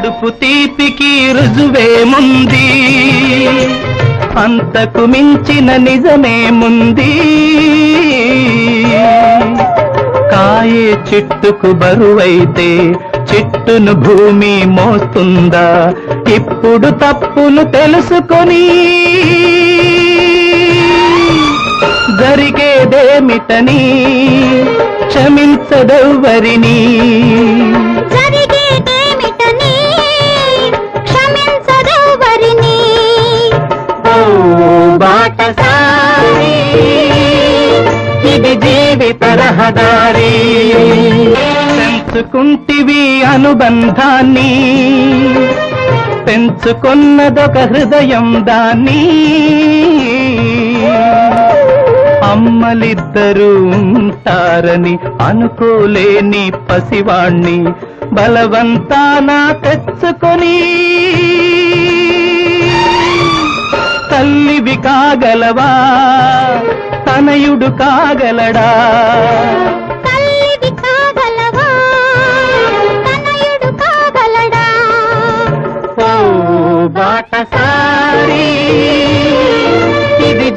కడుపు తీపికి రుజువేముంది, అంతకు మించిన నిజమేముంది. కాయే చెట్టుకు బరువైతే చెట్టును భూమి మోస్తుందా? ఇప్పుడు తప్పును తెలుసుకొని జరిగేదేమిటని క్షమించదెవ్వరిని. ఓ బాటసారి, ఇది జీవిత రహదారి. పెంచుకుంటివి అనుబంధాన్ని, పెంచుకున్నదొక హృదయం దాన్ని. అమ్మలిద్దరూ ఉంటారని అనుకోలేని పసివాణ్ణి బలవంతాన తెచ్చుకొని తల్లివి కాగలవా, తనయుడు కాగలడా? ఓ బాటసారి, ఇది